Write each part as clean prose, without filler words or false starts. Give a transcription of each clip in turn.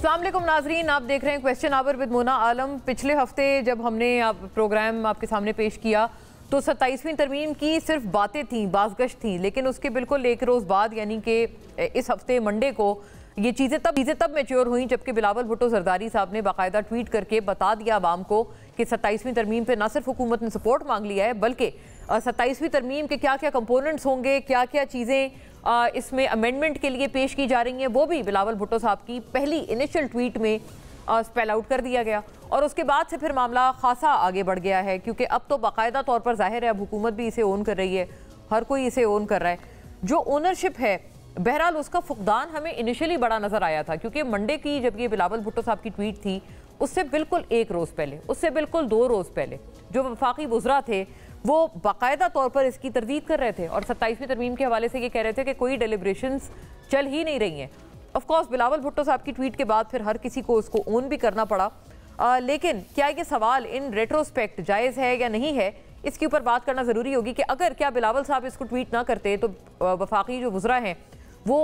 अस्सलाम वालेकुम नाजरीन, आप देख रहे हैं क्वेश्चन आवर विद मोना आलम। पिछले हफ्ते जब हमने प्रोग्राम आपके सामने पेश किया तो 27वीं तरमीम की सिर्फ बातें थीं, बाज़गश्त थी, लेकिन उसके बिल्कुल एक रोज़ बाद यानी कि इस हफ्ते मंडे को ये चीज़ें तब मैच्योर हुई जबकि बिलावल भुट्टो जरदारी साहब ने बाकायदा ट्वीट करके बता दिया आवाम को कि 27वीं तरमीम पे ना सिर्फ हुकूमत ने सपोर्ट मांग लिया है बल्कि 27वीं तरमीम के क्या क्या कंपोनेंट्स होंगे, क्या क्या चीज़ें इसमें अमेंडमेंट के लिए पेश की जा रही हैं, वो भी बिलावल भुट्टो साहब की पहली इनिशियल ट्वीट में स्पेल आउट कर दिया गया। और उसके बाद से फिर मामला खासा आगे बढ़ गया है क्योंकि अब तो बाकायदा तौर पर जाहिर है अब हुकूमत भी इसे ओन कर रही है, हर कोई इसे ओन कर रहा है। जो ओनरशिप है बहरहाल उसका फुकदान हमें इनिशियली बड़ा नज़र आया था क्योंकि मंडे की जब ये बिलावल भुट्टो साहब की ट्वीट थी उससे बिल्कुल एक रोज़ पहले, उससे बिल्कुल 2 रोज़ पहले जो वफाकी वुज़रा थे वो बाकायदा तौर पर इसकी तरदीद कर रहे थे और 27वीं तरमीम के हवाले से ये कह रहे थे कि कोई डेलिब्रेशंस चल ही नहीं रही हैं। ऑफ कोर्स बिलावल भुट्टो साहब की ट्वीट के बाद फिर हर किसी को उसको ओन भी करना पड़ा, लेकिन क्या ये सवाल इन रेट्रोस्पेक्ट जायज़ है या नहीं है, इसके ऊपर बात करना ज़रूरी होगी कि अगर क्या बिलावल साहब इसको ट्वीट ना करते तो वफाकी जो वुज़रा हैं वो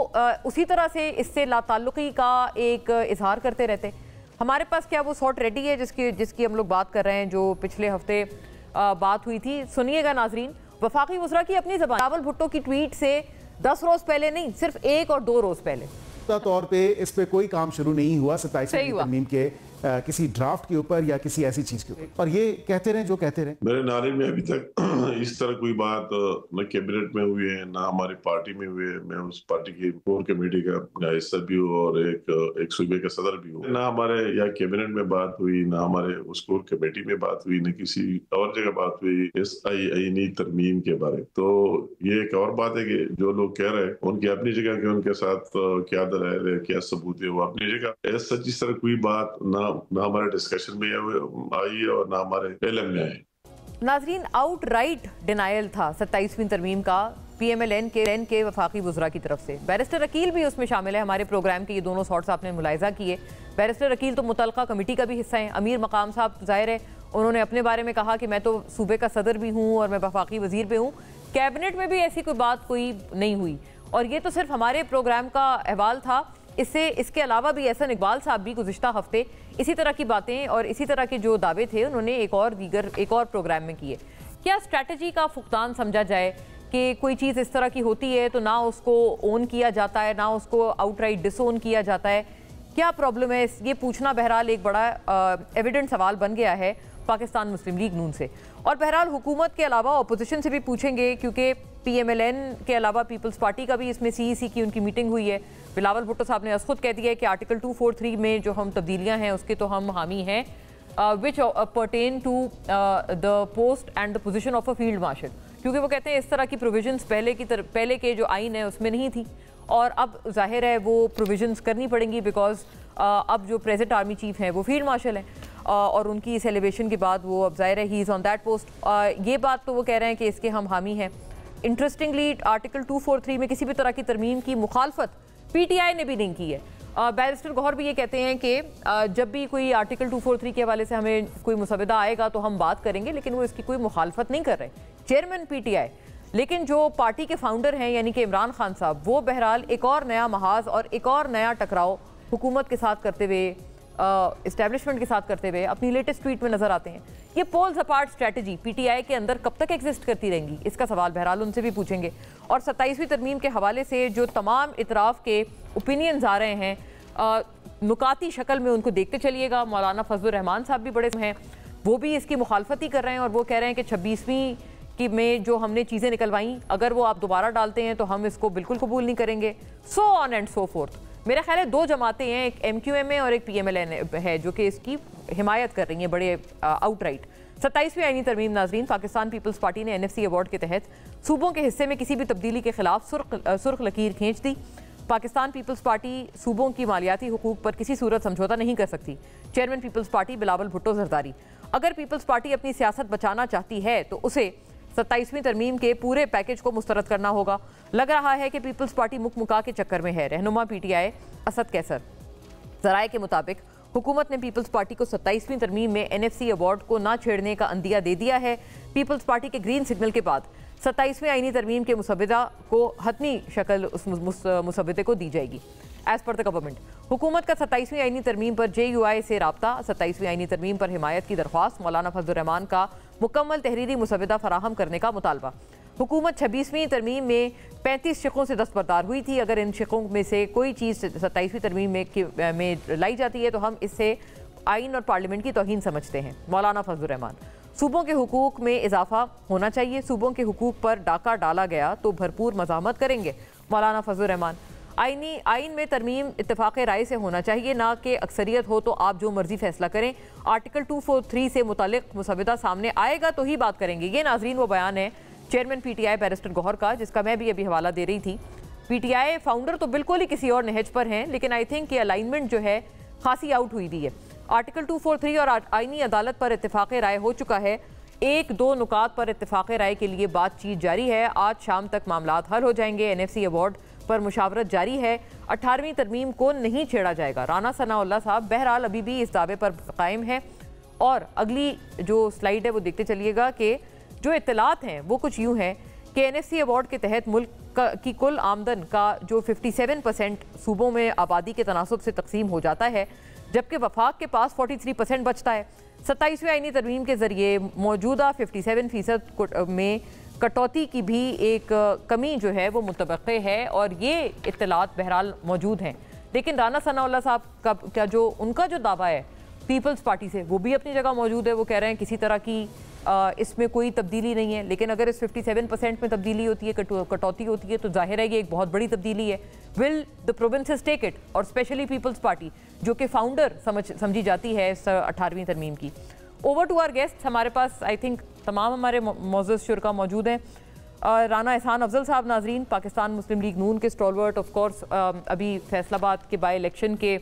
उसी तरह से इससे लाताल्लुकी का एक इजहार करते रहते। हमारे पास क्या वो सॉर्ट रेडी है जिसकी हम लोग बात कर रहे हैं, जो पिछले हफ्ते बात हुई थी। सुनिएगा नाजरीन, वफाकी वुज़रा की अपनी ज़बान, बिलावल भुट्टो की ट्वीट से 10 रोज़ पहले नहीं, सिर्फ 1 और 2 रोज़ पहले तौर पे इस पे कोई काम शुरू नहीं हुआ 27वीं तरमीम के किसी ड्राफ्ट के ऊपर या किसी ऐसी चीज के ऊपर, और ये कहते रहे जो कहते रहे। मेरे नारे में अभी तक इस तरह कोई बात न कैबिनेट में हुई है ना हमारी पार्टी में हुई है। मैं उस पार्टी की कोर कमेटी का हिस्सा भी हूँ और एक सूबे का सदर भी हूँ। ना हमारे या कैबिनेट में बात हुई, ना हमारे उस कोर कमेटी में बात हुई, न किसी और जगह बात हुई इस आईनी तरमीम के बारे। तो ये एक और बात है कि जो लोग कह रहे हैं उनकी अपनी जगह के उनके साथ क्या दलाइल है, क्या सबूत है, वो अपनी जगह। सच इस तरह कोई बात ना हमारे डिस्कशन में आई और ना हमारे इल्म में आई। नाजरीन, आउट राइट डिनायल था 27वीं तरमीम का PMLN के वफाकी वुज़रा की तरफ से। बैरिस्टर अकील भी उसमें शामिल है। हमारे प्रोग्राम के ये दोनों शॉट्स आपने मुलाहिजा किए। बैरिस्टर अकील तो मुतलका कमेटी का भी हिस्सा है। अमीर मकाम साहब जाहिर है उन्होंने अपने बारे में कहा कि मैं तो सूबे का सदर भी हूँ और मैं वफाकी वजीर पे हूँ। कैबिनेट में भी ऐसी कोई बात कोई नहीं हुई और ये तो सिर्फ हमारे प्रोग्राम का अहवाल था। इसके अलावा भी एहसन इकबाल साहब भी गुज़िश्ता हफ्ते इसी तरह की बातें और इसी तरह के जो दावे थे उन्होंने एक और प्रोग्राम में किए। क्या स्ट्रैटेजी का फुकदान समझा जाए कि कोई चीज़ इस तरह की होती है तो ना उसको ओन किया जाता है, ना उसको आउटराइट डिसओन किया जाता है? क्या प्रॉब्लम है? ये पूछना बहरहाल एक बड़ा एविडेंट सवाल बन गया है पाकिस्तान मुस्लिम लीग नून से, और बहरहाल हुकूमत के अलावा अपोजिशन से भी पूछेंगे क्योंकि PMLN के अलावा पीपल्स पार्टी का भी इसमें CEC की उनकी मीटिंग हुई है। बिलावल भुट्टो साहब ने खुद कह दिया है कि आर्टिकल 243 में जो हम तब्दीलियां हैं उसके तो हम हामी हैं, which pertain to the post and the position of a field marshal, क्योंकि वो कहते हैं इस तरह की प्रोविजंस पहले के जो आइन है उसमें नहीं थी और अब जाहिर है वो प्रोविजंस करनी पड़ेंगी बिकॉज अब जो प्रेजेंट आर्मी चीफ हैं वो फील्ड मार्शल हैं और उनकी इस एलिवेशन के बाद वो अब जाहिर है he is on that post. ये बात तो वो कह रहे हैं कि इसके हम हामी हैं। इंटरेस्टिंगली आर्टिकल 243 में किसी भी तरह की तरमीम की मुखालफत PTI ने भी नहीं की है। बैरिस्टर गौहर भी ये कहते हैं कि जब भी कोई आर्टिकल 243 के हवाले से हमें कोई मुसविदा आएगा तो हम बात करेंगे, लेकिन वो इसकी कोई मुखालफत नहीं कर रहे चेयरमैन PTI। लेकिन जो पार्टी के फाउंडर हैं यानी कि इमरान खान साहब, वो बहरहाल एक और नया महाज और एक और नया टकराव हुकूमत के साथ करते हुए, इस्टेब्लिशमेंट के साथ करते हुए अपनी लेटेस्ट ट्वीट में नजर आते हैं। ये पोल्स अपार्ट स्ट्रैटेजी PTI के अंदर कब तक एग्जिस्ट करती रहेंगी, इसका सवाल बहरहाल उनसे भी पूछेंगे। और 27वीं तरमीम के हवाले से जो तमाम इतराफ़ के ओपिनियंस आ रहे हैं नुकाती शक्ल में उनको देखते चलिएगा। मौलाना फजलुर रहमान साहब भी बड़े हैं, वो भी इसकी मुखालफत ही कर रहे हैं और वो कह रहे हैं कि 26वीं की में जो हमने चीज़ें निकलवाई अगर वो आप दोबारा डालते हैं तो हम इसको बिल्कुल कबूल नहीं करेंगे, so on and so fourth. मेरा ख्याल है 2 जमातें हैं, एक MQM और एक PMLN है जो कि इसकी हिमायत कर रही हैं बड़े आउटराइट। 27वीं आईनी तरमीम नाजरीन, पाकिस्तान पीपल्स पार्टी ने NFC अवार्ड के तहत सूबों के हिस्से में किसी भी तब्दीली के खिलाफ सुर्ख लकीर खींच दी। पाकिस्तान पीपल्स पार्टी सूबों की मालियाती हुकूक पर किसी सूरत समझौता नहीं कर सकती। चेयरमैन पीपल्स पार्टी बिलावल भुट्टो जरदारी। अगर पीपल्स पार्टी अपनी सियासत बचाना चाहती है तो उसे 27वीं तरमीम के पूरे पैकेज को मुस्तरद करना होगा। लग रहा है कि पीपल्स पार्टी मुकमुका के चक्कर में है। रहनुमा PTI असद कैसर। ज़राए के मुताबिक हुकूमत ने पीपल्स पार्टी को 27वीं तरमीम में NFC अवार्ड को ना छेड़ने का अंदिया दे दिया है। पीपल्स पार्टी के ग्रीन सिग्नल के बाद 27वीं आईनी तरमीम के मुसविदा को हतमी शक्ल उस मुसविदे को दी जाएगी। एज पर द गवर्नमेंट, हुकूमत का 27वीं आईनी तरमीम पर JUI से राब्ता, 27वीं आईनी तरमीम पर हिमायत की दरख्वास्त, मौलाना फजलुर रहमान का मुकम्मल तहरीरी मुसवदा फराहम करने का मुतालबा। हुकूमत 26वीं तरमीम में 35 शिकों से दस्तबरदार हुई थी। अगर इन शिकों में से कोई चीज़ 27वीं तरमीम में लाई जाती है तो हम इससे आइन और पार्लियामेंट की तौहीन समझते हैं। मौलाना फजलुर रहमान, सूबों के हुकूक में इजाफा होना चाहिए, सूबों के हुकूक पर डाका डाला गया तो भरपूर मज़ाहमत करेंगे। मौलाना फजलुर रहमान, आइन में तरमीम इत्तेफाक राय से होना चाहिए, ना कि अक्सरियत हो तो आप जो मर्जी फैसला करें। आर्टिकल 243 से मुतालिक मुसवदा सामने आएगा तो ही बात करेंगे। ये नाजरीन वो बयान है चेयरमैन PTI बैरिस्टर गौहर का, जिसका मैं भी अभी हवाला दे रही थी। PTI फाउंडर तो बिल्कुल ही किसी और नहज पर हैं, लेकिन आई थिंक ये अलाइनमेंट जो है खासी आउट हुई भी है। आर्टिकल 243 और आईनी अदालत पर इत्तेफाक राय हो चुका है। एक दो नुकात पर इत्तेफाक राय के लिए बातचीत जारी है। आज शाम तक मामलात हल हो जाएंगे। NFC अवार्ड पर मुशावरत जारी है। 18वीं तरमीम को नहीं छेड़ा जाएगा। राना सनाउल्लाह साहब बहरहाल अभी भी इस दावे पर कायम है। और अगली जो स्लाइड है वो देखते चलिएगा कि जो इत्तलात हैं वो कुछ यूँ हैं कि NFC अवार्ड के तहत मुल्क की कुल आमदन का जो 57% सूबों में आबादी के तनासुब से तकसीम हो जाता है, जबकि वफाक के पास 43% बचता है। 27वीं आईनी तरमीम के ज़रिए मौजूदा 57% में कटौती की भी एक कमी जो है वो मुतबक़े है और ये इत्तलात बहरहाल मौजूद हैं। लेकिन राना सनाउल्लाह साहब का जो उनका जो दावा है पीपल्स पार्टी से, वो भी अपनी जगह मौजूद है। वो कह रहे हैं किसी तरह की इसमें कोई तब्दीली नहीं है। लेकिन अगर इस 57% में तब्दीली होती है, कटौती होती है, तो जाहिर है ये एक बहुत बड़ी तब्दीली है। Will the provinces take it, और स्पेशली पीपल्स पार्टी जो कि फाउंडर समझी जाती है इस 18वीं तरमीम की। ओवर टू आवर गेस्ट, हमारे पास आई थिंक तमाम हमारे मौजूद शुरा मौजूद हैं। राना एहसान अफजल साहब नाजरीन, पाकिस्तान मुस्लिम लीग नून के स्टॉलवर्ट, ऑफ कोर्स अभी फैसलाबाद के बाई इलेक्शन के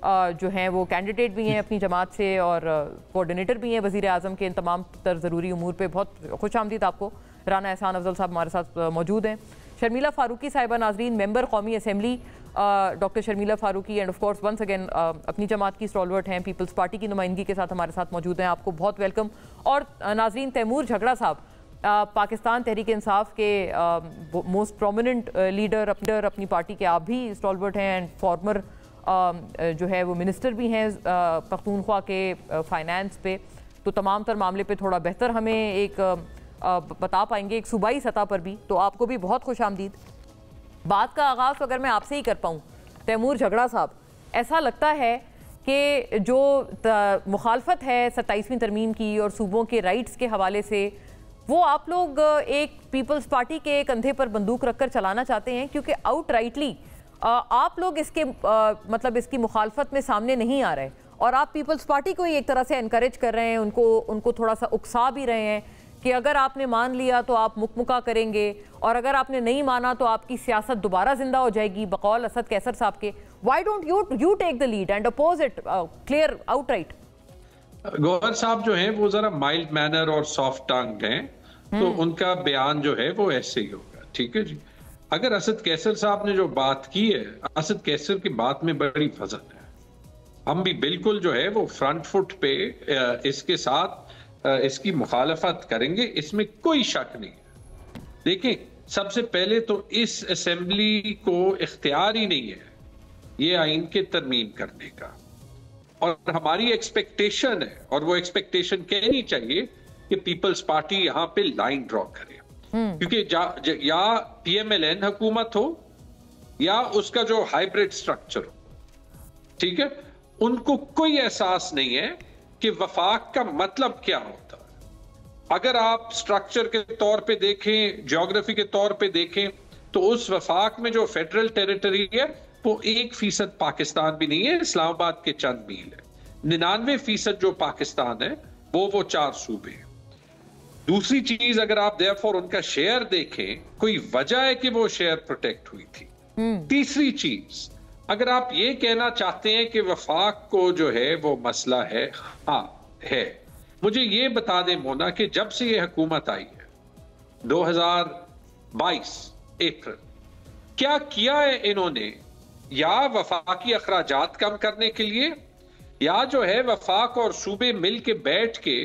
जो हैं वो कैंडिडेट भी हैं अपनी जमात से और कोऑर्डिनेटर भी हैं वज़ीर आज़म के इन तमाम तर ज़रूरी उमूर पे। बहुत खुश आमदीद आपको। राना एहसान अफजल साहब हमारे साथ मौजूद हैं। शर्मिला फ़ारूकी साहिबा नाजरीन, मेंबर कौमी assembly doctor Sharmila Farooqui, and of course once again अपनी जमात की स्टॉलवर्ट हैं, पीपल्स पार्टी की नुमाइंदगी के साथ हमारे साथ मौजूद हैं। आपको बहुत वेलकम। और नाजरीन तैमूर झगड़ा साहब, पाकिस्तान तहरीक इंसाफ के मोस्ट प्रोमिनेंट लीडर अपनी पार्टी के, आप भी स्टॉलवर्ट हैं एंड फॉर्मर जो है वो मिनिस्टर भी हैं पख्तूनख्वा के फाइनेंस पे। तो तमाम तर मामले पे थोड़ा बेहतर हमें एक बता पाएंगे एक सूबाई सतह पर भी। तो आपको भी बहुत खुश आमदीद। बात का आगाज़ तो अगर मैं आपसे ही कर पाऊँ, तैमूर झगड़ा साहब, ऐसा लगता है कि जो मुखालफत है 27वीं तरमीम की और सूबों के राइट्स के हवाले से, वो आप लोग एक पीपल्स पार्टी के कंधे पर बंदूक रखकर चलाना चाहते हैं, क्योंकि आउट राइटली आप लोग इसके मतलब इसकी मुखालफत में सामने नहीं आ रहे और आप पीपल्स पार्टी को ही एक तरह से एनकरेज कर रहे हैं, उनको थोड़ा सा उकसा भी रहे हैं कि अगर आपने मान लिया तो आप मुकमुका करेंगे और अगर आपने नहीं माना तो आपकी सियासत दोबारा जिंदा हो जाएगी, बकौल असद कैसर साहब के। Why don't you take the lead and oppose it clear outright? Gohar साहब जो हैं वो जरा माइल्ड मैनर और सॉफ्ट टंग हैं, तो उनका बयान जो है वो ऐसे ही होगा। ठीक है जी। अगर असद कैसर साहब ने जो बात की है, असद कैसर की बात में बड़ी वजन है। हम भी बिल्कुल जो है वो फ्रंट फुट पे इसके साथ इसकी मुखालफत करेंगे, इसमें कोई शक नहीं है। देखिए, सबसे पहले तो इस असेंबली को इख्तियार ही नहीं है ये आइन के तरमीम करने का, और हमारी एक्सपेक्टेशन है, और वो एक्सपेक्टेशन कहनी चाहिए कि पीपल्स पार्टी यहां पे लाइन ड्रॉ करे, क्योंकि या PMLN हुकूमत हो या उसका जो हाइब्रिड स्ट्रक्चर हो, ठीक है, उनको कोई एहसास नहीं है कि वफाक का मतलब क्या होता है। अगर आप स्ट्रक्चर के तौर पे देखें, ज्योग्राफी के तौर पे देखें, तो उस वफाक में जो फेडरल टेरिटरी है वो 1% पाकिस्तान भी नहीं है, इस्लामाबाद के चंद मील है। 99% जो पाकिस्तान है वो 4 सूबे हैं। दूसरी चीज, अगर आप देयरफॉर उनका शेयर देखें, कोई वजह है कि वो शेयर प्रोटेक्ट हुई थी। तीसरी चीज, अगर आप ये कहना चाहते हैं कि वफाक को जो है वो मसला है, हाँ है, मुझे ये बता दें मोना कि जब से ये हुकूमत आई है 2022 अप्रैल, क्या किया है इन्होंने, या वफाकी अखराजात कम करने के लिए, या जो है वफाक और सूबे मिल के बैठ के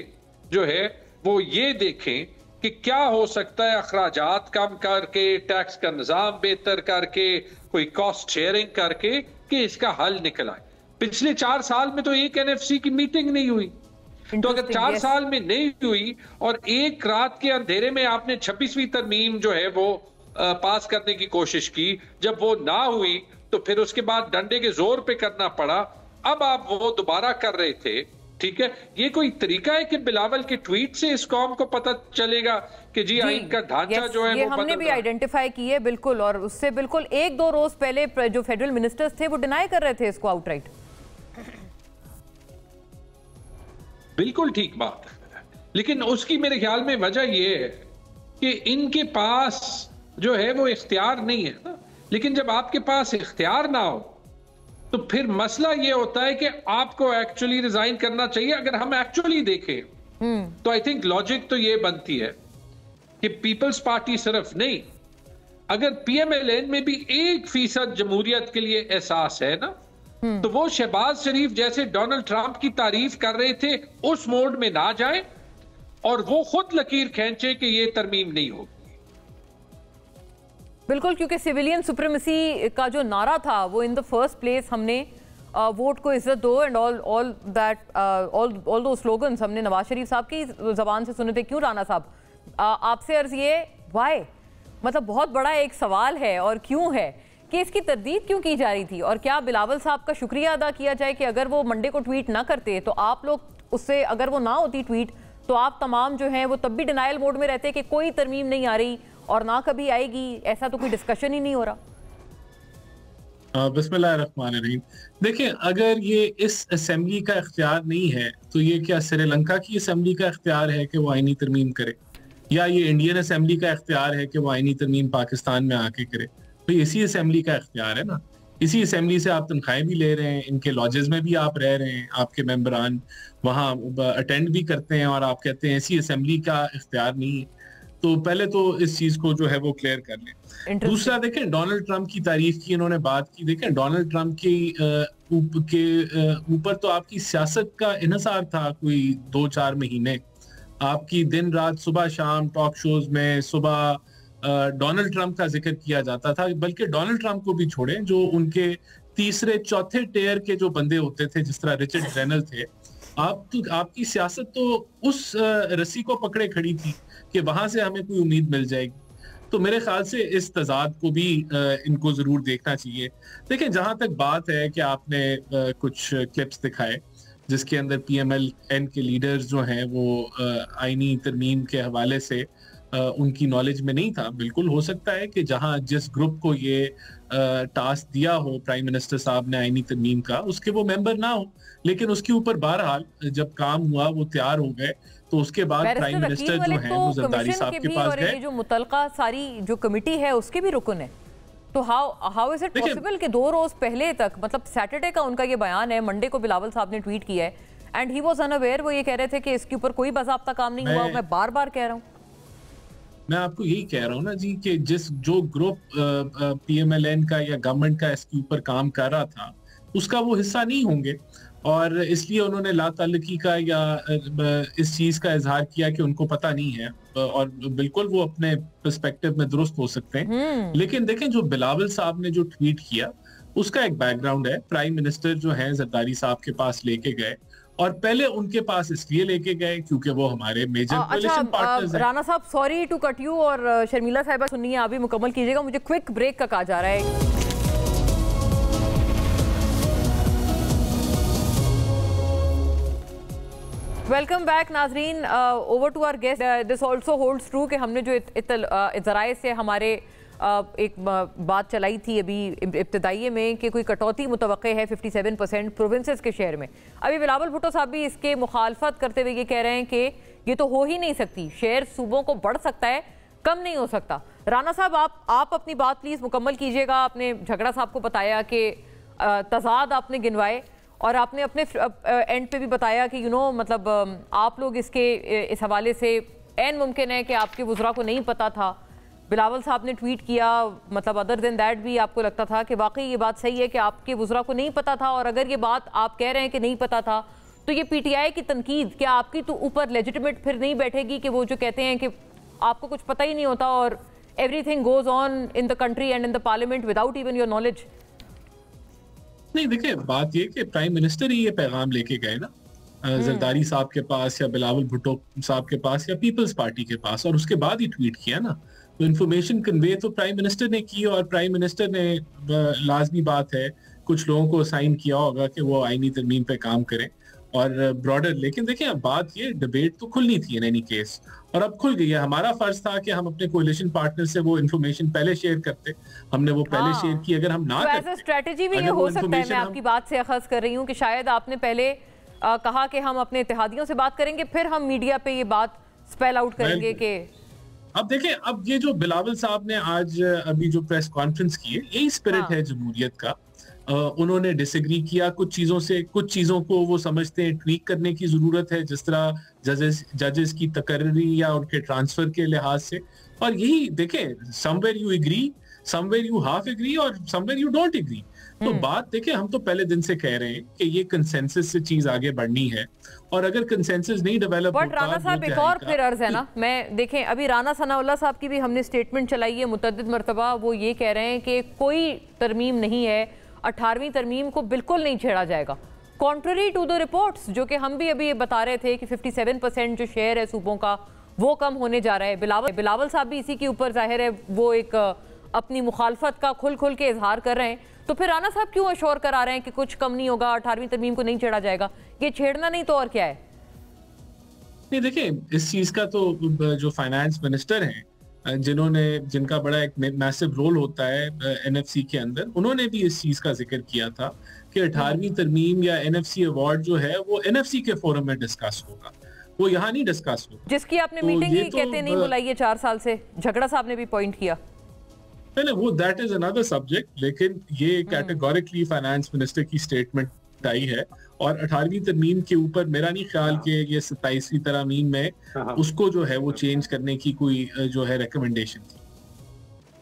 जो है वो ये देखें कि क्या हो सकता है अखराजात कम करके, टैक्स का निजाम बेहतर करके, कोई कॉस्ट शेयरिंग करके कि इसका हल निकल आए। पिछले 4 साल में तो एक एनएफसी की मीटिंग नहीं हुई। तो अगर 4 साल में नहीं हुई और एक रात के अंधेरे में आपने 26वीं तरमीम जो है वो पास करने की कोशिश की, जब वो ना हुई तो फिर उसके बाद डंडे के जोर पे करना पड़ा, अब आप वो दोबारा कर रहे थे। ठीक है, ये कोई तरीका है कि बिलावल के ट्वीट से इस कौम को पता चलेगा कि जी आइन का ढांचा जो है ये वो हमने भी आइडेंटिफाई की है बिल्कुल, और उससे बिल्कुल 1-2 रोज पहले जो फेडरल मिनिस्टर्स थे वो डिनाई कर रहे थे इसको आउटराइट। बिल्कुल ठीक बात है, लेकिन उसकी मेरे ख्याल में वजह यह है कि इनके पास जो है वो इख्तियार नहीं है ना। लेकिन जब आपके पास इख्तियार ना हो तो फिर मसला ये होता है कि आपको एक्चुअली रिजाइन करना चाहिए। अगर हम एक्चुअली देखें तो आई थिंक लॉजिक तो ये बनती है कि पीपल्स पार्टी सिर्फ नहीं, अगर पीएमएलएन में भी 1% जमहूरियत के लिए एहसास है ना, तो वो शहबाज शरीफ जैसे डोनाल्ड ट्रंप की तारीफ कर रहे थे उस मोड में ना जाए और वो खुद लकीर खींचे कि ये तरमीम नहीं होगी। बिल्कुल, क्योंकि सिविलियन सुप्रीमेसी का जो नारा था वो इन द फर्स्ट प्लेस हमने वोट को इज्जत दो एंड ऑल दो स्लोगन्स हमने नवाज शरीफ साहब की जबान से सुने थे। क्यों राना साहब, आपसे अर्ज ये वाई, मतलब बहुत बड़ा एक सवाल है और क्यों है कि इसकी तरदीद क्यों की जा रही थी, और क्या बिलावल साहब का शुक्रिया अदा किया जाए कि अगर वो मंडे को ट्वीट ना करते तो आप लोग उससे, अगर वो ना होती ट्वीट तो आप तमाम जो हैं वो तब भी डिनाइल मोड में रहते कि कोई तरमीम नहीं आ रही और ना कभी आएगी, ऐसा तो कोई डिस्कशन ही नहीं हो रहा। बिस्मिल्लाहिर्रहमानिर्रहीम। देखिए, अगर ये इस असेंबली का इख्तियार नहीं है तो ये क्या श्रीलंका की असेंबली का इख्तियार है कि वो आईनी तरमीम करे, या ये इंडियन असेंबली का इख्तियार है कि वो आईनी तरमीम पाकिस्तान में आके करे? तो इसी असेंबली का इख्तियार है ना, इसी असेंबली से आप तनख्वाहें भी ले रहे हैं, इनके लॉजेस में भी आप रह रहे हैं, आपके मेंबरान वहाँ अटेंड भी करते हैं और आप कहते हैं इसी असेंबली का इख्तियार नहीं है। तो पहले तो इस चीज को जो है वो क्लियर कर लें। दूसरा, देखें डोनाल्ड ट्रंप की तारीफ की इन्होंने बात की। देखें डोनाल्ड ट्रंप के ऊपर तो आपकी सियासत का इन्हिसार था कोई 2-4 महीने, आपकी दिन रात सुबह शाम टॉक शोज में सुबह डोनाल्ड ट्रंप का जिक्र किया जाता था, बल्कि डोनाल्ड ट्रंप को भी छोड़े, जो उनके तीसरे चौथे टेयर के जो बंदे होते थे जिस तरह रिचर्ड ग्रेनल थे, आपकी सियासत तो उस रस्सी को पकड़े खड़ी थी कि वहां से हमें कोई उम्मीद मिल जाएगी। तो मेरे ख्याल से इस तजाद को भी इनको जरूर देखना चाहिए। देखिए, जहां तक बात है कि आपने कुछ क्लिप्स दिखाए जिसके अंदर पीएमएलएन के लीडर्स जो हैं वो आईनी तरमीम के हवाले से उनकी नॉलेज में नहीं था। बिल्कुल हो सकता है कि जहां जिस ग्रुप को ये टास्क दिया हो प्राइम मिनिस्टर साहब ने आईनी तरमीम का, उसके वो मेंबर ना हो, लेकिन उसके ऊपर बहरहाल जब काम हुआ वो तैयार हो गए तो उसके बाद प्राइम मिनिस्टर जो है वो जरदारी साहब के पास गए। जो मुतलका सारी जो कमेटी है उसके भी रुकन है, तो हाउ इज इट पॉसिबल कि 2 रोज पहले तक, मतलब सैटरडे का उनका ये बयान है, मंडे को बिलावल साहब ने ट्वीट किया है एंड ही वाज अनअवेयर, वो ये कह रहे थे कि इसके ऊपर कोई बाज़ाब्ता काम नहीं हुआ। मैं बार बार कह रहा हूँ, मैं आपको यही कह रहा हूँ ना जी कि जो ग्रुप पीएमएलएन का या गवर्नमेंट का इसके ऊपर काम कर रहा था उसका वो हिस्सा नहीं होंगे, और इसलिए उन्होंने लाताल्लुकी का या इस चीज का इजहार किया कि उनको पता नहीं है, और बिल्कुल वो अपने पर्सपेक्टिव में दुरुस्त हो सकते हैं। लेकिन देखें, जो बिलावल साहब ने जो ट्वीट किया उसका एक बैकग्राउंड है। प्राइम मिनिस्टर जो है जरदारी साहब के पास लेके गए, और पहले उनके पास इसलिए लेके गए क्योंकि वो हमारे मेजर कोalition पार्टनर्स हैं। राना साहब, सॉरी टू कट यू, और शर्मिला साहिबा सुनिए, आप भी मुकम्मल कीजिएगा, मुझे क्विक ब्रेक का कहा जा रहा है। वेलकम बैक नाजरीन, over to our guest. This also holds true कि हमने जो ज़राए से हमारे एक बात चलाई थी अभी इब्तदाई में कि कोई कटौती मुतवक्के है 57% प्रोविंसेस के शेयर में। अभी बिलावल भुट्टो साहब भी इसके मुखालफत करते हुए ये कह रहे हैं कि ये तो हो ही नहीं सकती, शेयर सूबों को बढ़ सकता है, कम नहीं हो सकता। राना साहब, आप अपनी बात प्लीज़ मुकम्मल कीजिएगा। आपने झगड़ा साहब को बताया कि तजाद आपने गिनवाए, और आपने अपने एंड पे भी बताया कि मतलब आप लोग इस हवाले से ऐन मुमकिन है कि आपके वुज़रा को नहीं पता था। बिलावल साहब ने ट्वीट किया, मतलब अदर देन दैट भी आपको लगता था कि वाकई ये बात सही है कि आपके वुज़रा को नहीं पता था, और अगर ये बात आप कह रहे हैं कि नहीं पता था तो ये पीटीआई की तनकीद क्या आपकी तो ऊपर लेजिटिमेट फिर नहीं बैठेगी कि वो जो कहते हैं कि आपको कुछ पता ही नहीं होता और everything goes on in the country and in the parliament without even your knowledge? नहीं, देखिए बात ये कि प्राइम मिनिस्टर ही ये पैगाम लेके गए ना जरदारी साहब के पास या बिलावल भुट्टो साहब के पास या पीपल्स पार्टी के पास, और उसके बाद ही ट्वीट किया ना। तो इन्फॉर्मेशन कन्वे तो प्राइम मिनिस्टर ने की, और प्राइम मिनिस्टर ने लाजमी बात है कुछ लोगों को असाइन किया होगा कि वो आईनी तरमीम पे काम करें और ब्रॉडर। लेकिन देखिए अब बात ये, डिबेट तो खुलनी थी इन एनी केस, और अब खुल गई है। हमारा फर्ज था कि हम अपने कोalition पार्टनर से वो इन्फॉर्मेशन पहले शेयर करते, हमने वो पहले शेयर की। अगर हम ना करते, स्ट्रेटेजी भी ये हो सकता है, मैं आपकी बात से अखज़ कर रही हूँ कि शायद आपने पहले कहा कि हम अपने इत्तेहादियों से बात करेंगे, फिर हम मीडिया पे ये बात स्पेल आउट करेंगे कि अब देखें, अब ये जो बिलावल साहब ने आज अभी जो प्रेस कॉन्फ्रेंस की है, यही स्पिरिट है जमहूरियत का। उन्होंने डिसएग्री किया कुछ चीजों से, कुछ चीजों को वो समझते हैं ट्वीक करने की जरूरत है, जिस तरह जजेस की तकर्री या उनके ट्रांसफर के लिहाज से। और यही देखें, somewhere you agree, somewhere you half agree और समवेयर यू डोंट एग्री। तो बात देखें, हम तो पहले दिन से कह रहे हैं कि ये कंसेंसस से चीज आगे बढ़नी है, और अगर कंसेंसस नहीं डेवलप होता, राना साहब एक और फिर अर्ज है ना, मैं देखें अभी राना सनाउल्लाह साहब की भी हमने स्टेटमेंट चलाई है मुतअद्दिद मरतबा। वो ये कह रहे हैं कि कोई तरमीम नहीं है, 18वीं तरमीम को बिल्कुल नहीं छेड़ा जाएगा, कॉन्ट्ररी टू द रिपोर्ट्स, जो कि हम भी अभी ये बता रहे थे कि 57% जो शेयर है सूबों का वो कम होने जा रहा है। बिलावल साहब भी इसी के ऊपर जाहिर है वो एक अपनी मुखालफत का खुल खुल के इजहार कर रहे हैं। तो फिर राना साहब क्यों अश्योर करा रहे हैं कि कुछ कम नहीं होगा, 18वीं तरमीम को नहीं छेड़ा जाएगा? ये छेड़ना नहीं तो और क्या है? नहीं देखिए, इस चीज का तो जो फाइनेंस मिनिस्टर हैं, जिनका बड़ा एक मैसिव रोल होता है एनएफसी के अंदर, उन्होंने भी इस चीज का जिक्र किया था कि 18वीं तरमीम या एनएफसी अवार्ड जो है वो एनएफसी के फोरम में डिस्कस होगा, वो यहाँ नहीं डिस्कस होगा। जिसकी आपने मीटिंग ही कहते नहीं बुलाई है 4 साल से, झगड़ा साहब ने भी पॉइंट किया। नहीं, वो दैट इज अनदर सब्जेक्ट, लेकिन ये कैटेगोरिकली फाइनेंस मिनिस्टर की स्टेटमेंट आई है, और 18वीं तरमीम के ऊपर मेरा नहीं ख्याल कि ये 27वीं तरमीम में उसको जो है वो चेंज करने की कोई जो है रिकमेंडेशन थी।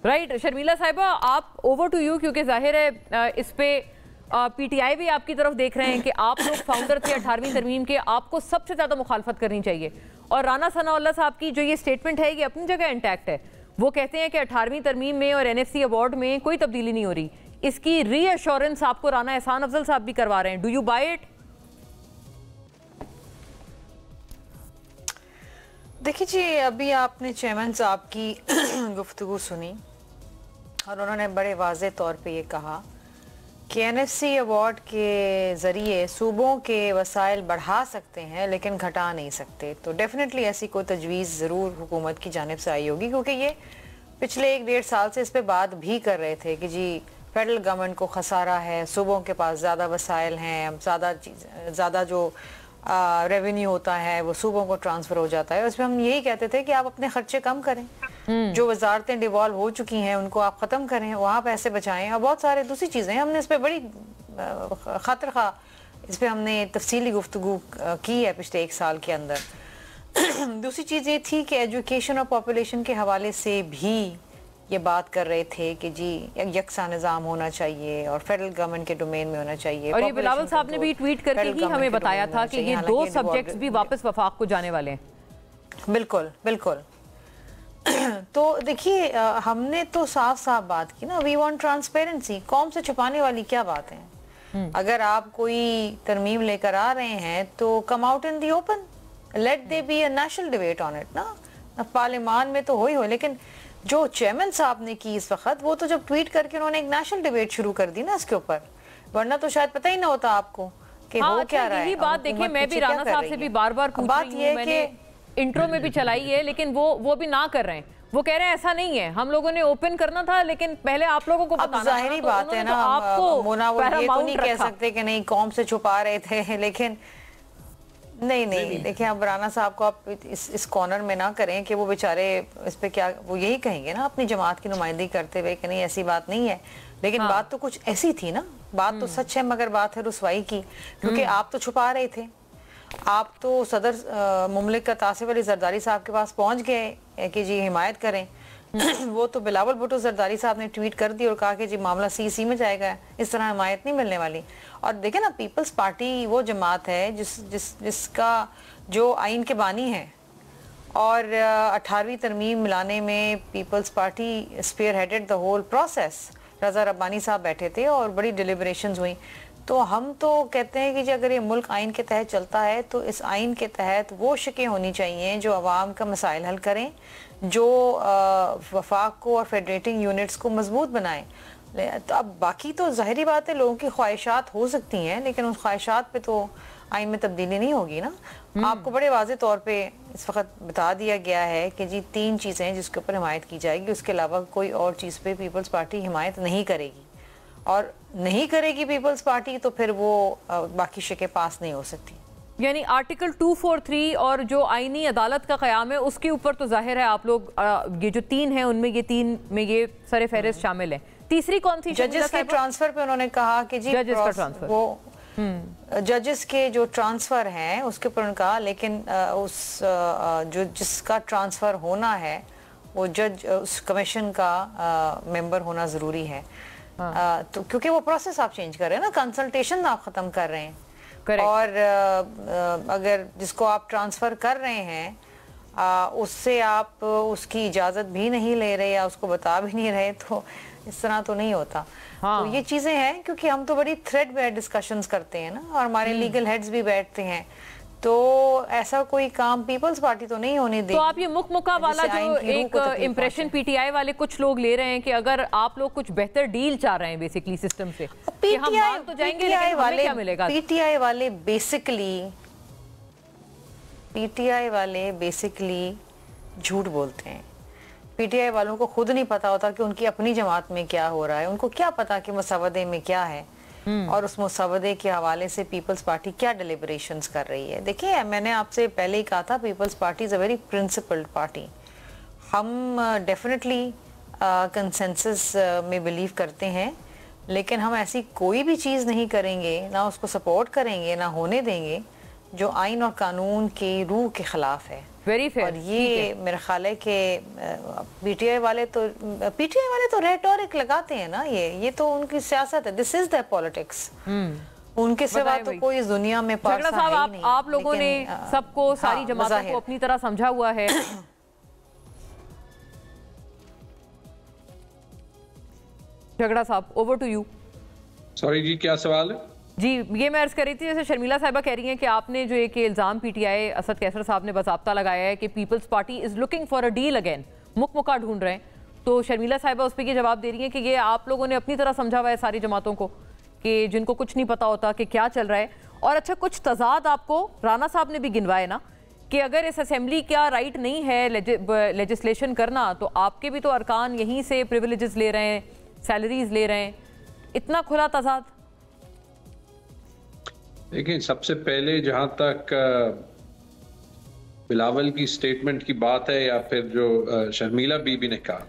राइट शर्मिला साहिबा, आप ओवर टू यू, क्योंकि जाहिर है इस पे पीटीआई भी आपकी तरफ देख रहे हैं कि आप लोग फाउंडर थे 18वीं तरमीम के, आपको सबसे ज्यादा मुखालफत करनी चाहिए। और राना सनाउल्लाह साहब की जो ये स्टेटमेंट है ये अपनी जगह इंटैक्ट है। वो कहते हैं कि 18वीं तरमीम में और एनएफसी अवार्ड में कोई तब्दीली नहीं हो रही। इसकी रीअश्योरेंस आपको राना एहसान अफजल साहब भी करवा रहे हैं। Do you buy it? देखिए जी, अभी आपने चेयरमैन साहब की गुफ्तगू सुनी और उन्होंने बड़े वाज़े तौर पे ये कहा कि एनएफसी अवार्ड के ज़रिए सूबों के वसाइल बढ़ा सकते हैं लेकिन घटा नहीं सकते। तो डेफिनेटली ऐसी कोई तजवीज़ ज़रूर हुकूमत की जानिब से आई होगी, क्योंकि ये पिछले 1-1.5 साल से इस पर बात भी कर रहे थे कि जी फेडरल गवर्नमेंट को खसारा है, सूबों के पास ज़्यादा वसाइल हैं, ज़्यादा जो रेवेन्यू होता है वो सूबों को ट्रांसफ़र हो जाता है। उसमें हम यही कहते थे कि आप अपने खर्चे कम करें, जो वजारतें डिवॉल्व हो चुकी हैं उनको आप ख़त्म करें, वहाँ पैसे बचाएं, और बहुत सारे दूसरी चीज़ें हमने इस पर बड़ी खातिर खा इस पर हमने तफसीली गुफ्तगू की है पिछले 1 साल के अंदर। दूसरी चीज़ ये थी कि एजुकेशन और पॉपुलेशन के हवाले से भी ये बात कर रहे थे कि जी यकसा निज़ाम होना चाहिए और फेडरल गवर्नमेंट के डोमेन में होना चाहिए। और ये बिलावल साहब ने भी ट्वीट करके ही हमें बताया था कि ये 2 सब्जेक्ट्स भी वापस वफाक को जाने वाले हैं। बिल्कुल बिल्कुल। तो देखिए, हमने तो साफ साफ बात की ना, वी वांट ट्रांसपेरेंसी। कौम से छुपाने वाली क्या बात है? अगर आप कोई तरमीम लेकर आ रहे हैं तो come out in the open, let there be a national debate on it ना। पार्लियामान में तो हो, लेकिन जो चेयरमैन साहब ने की इस वक्त, वो तो जब ट्वीट करके उन्होंने एक नेशनल डिबेट शुरू कर दी ना इसके ऊपर, वरना तो शायद पता ही ना होता आपको कि हो क्या रहा है। यही बात देखिए, मैं भी राना साहब से भी बार-बार पूछ रही हूं, मैंने इंट्रो में भी चलाई है, लेकिन वो भी ना कर रहे हैं। वो कह रहे हैं ऐसा नहीं है, हम लोगों ने ओपन करना था लेकिन पहले आप लोगों को बताना था। जाहिर बात है ना, आपको मोना वो ये तो नहीं कह सकते कि नहीं कौम से छुपा रहे थे, लेकिन नहीं देखिए, अब राना साहब को आप इस कॉर्नर में ना करें कि वो बेचारे इस पे क्या, वो यही कहेंगे ना अपनी जमात की नुमाइंदगी करते हुए कि नहीं ऐसी बात नहीं है। लेकिन बात तो कुछ ऐसी थी ना, बात तो सच है मगर बात है रुसवाई की, क्योंकि आप तो छुपा रहे थे। आप तो सदर मुमलिकत आसिफ अली जरदारी साहब के पास पहुंच गए कि जी हिमायत करें। वो तो बिलावल भुट्टो जरदारी साहब ने ट्वीट कर दी और कहा कि जी मामला सी में जाएगा, इस तरह हिमायत नहीं मिलने वाली। और देखे ना, पीपल्स पार्टी वो जमात है जिसका जो आइन के बानी है और 18वीं तरमीम मिलाने में Peoples Party spearheaded the whole process. Raza Rabbani साहब बैठे थे और बड़ी डिलिब्रेशंस हुई। तो हम तो कहते हैं कि अगर ये मुल्क आइन के तहत चलता है तो इस आइन के तहत वो शिकें होनी चाहिए जो अवाम का मसाइल हल करें, जो वफाक को और फेडरेटिंग यूनिट्स को मजबूत बनाएं। तो अब बाकी तो ज़ाहिरी बात है लोगों की ख्वाहिशात हो सकती हैं, लेकिन उस ख्वाहिशात पे तो आइन में तब्दीली नहीं होगी ना। आपको बड़े वाज़े तौर पे इस वक्त बता दिया गया है कि जी 3 चीज़ें हैं जिसके ऊपर हिमायत की जाएगी, उसके अलावा कोई और चीज़ पे पीपल्स पार्टी हिमायत नहीं करेगी, और नहीं करेगी पीपल्स पार्टी तो फिर वो बाकी शिकें पास नहीं हो सकती। यानी आर्टिकल 243 और जो आईनी अदालत का क़याम है उसके ऊपर तो जाहिर है आप लोग ये जो 3 हैं उनमें ये 3 में ये सरे फहरिस्त शामिल है। तीसरी कौन सी? जजेस के ट्रांसफर पे उन्होंने कहा कि जी जजेस का ट्रांसफर, वो जजेस के जो ट्रांसफर हैं उसके ऊपर उन्होंने कहा, लेकिन उस जो जिसका ट्रांसफर होना है वो जज उस कमीशन का मेंबर होना ज़रूरी है। तो क्योंकि वो प्रोसेस आप चेंज कर रहे हैं ना, कंसल्टेशन आप ख़त्म कर रहे हैं। Correct. और अगर जिसको आप ट्रांसफ़र कर रहे हैं उससे आप उसकी इजाज़त भी नहीं ले रहे या उसको बता भी नहीं रहे, तो इस तरह तो नहीं होता। हाँ। तो ये चीज़ें हैं क्योंकि हम तो बड़ी थ्रेड बेस्ड डिस्कशंस करते हैं ना, और हमारे लीगल हेड्स भी बैठते हैं, तो ऐसा कोई काम पीपल्स पार्टी तो नहीं होने देगी। तो आप ये मुक्का वाला जो एक इंप्रेशन पीटीआई वाले कुछ लोग ले रहे हैं कि अगर आप लोग कुछ बेहतर डील चाह रहे हैं बेसिकली सिस्टम से, कि हम मान तो जाएंगे लेकिन हमें क्या मिलेगा? पीटीआई वाले बेसिकली झूठ बोलते हैं। पीटीआई वालों को खुद नहीं पता होता कि उनकी अपनी जमात में क्या हो रहा है, उनको क्या पता कि मसवदे में क्या है और उस मसवदे के हवाले से पीपल्स पार्टी क्या डिलिब्रेशंस कर रही है। देखिए, मैंने आपसे पहले ही कहा था Peoples Party is a very principled party. हम डेफिनेटली कंसेंसस में बिलीव करते हैं, लेकिन हम ऐसी कोई भी चीज़ नहीं करेंगे, ना उसको सपोर्ट करेंगे, ना होने देंगे जो आइन और कानून की रूह के ख़िलाफ़ है। Very fair. और ये मेरा ख्याल है कि पीटीआई वाले तो रेटोरिक लगाते हैं ना, ये तो उनकी सियासत है, दिस इज द पॉलिटिक्स। उनके सिवा तो कोई इस दुनिया में झगड़ा साहब आप लोगों ने सबको सारी जमातों को अपनी तरह समझा हुआ है। झगड़ा साहब, ओवर टू यू। सॉरी जी, क्या सवाल है? जी, ये मैं अर्ज कर रही थी, जैसे शर्मिला साहिबा कह रही हैं कि आपने जो एक इल्ज़ाम पीटीआई असद कैसर साहब ने बाज़ाब्ता लगाया है कि Peoples Party is looking for a deal again, मुक्का ढूंढ रहे हैं, तो शर्मिला साहिबा उस पर ये जवाब दे रही हैं कि ये आप लोगों ने अपनी तरह समझा हुआ है सारी जमातों को, कि जिनको कुछ नहीं पता होता कि क्या चल रहा है। और अच्छा, कुछ तजाद आपको राना साहब ने भी गिनवाए ना कि अगर इस असेंबली का राइट नहीं है लेजिस्लेशन करना, तो आपके भी तो अरकान यहीं से प्रिविलेजेस ले रहे हैं, सैलरीज ले रहे हैं, इतना खुला तजाद। देखिए, सबसे पहले जहां तक बिलावल की स्टेटमेंट की बात है या फिर जो शर्मिला बीबी ने कहा,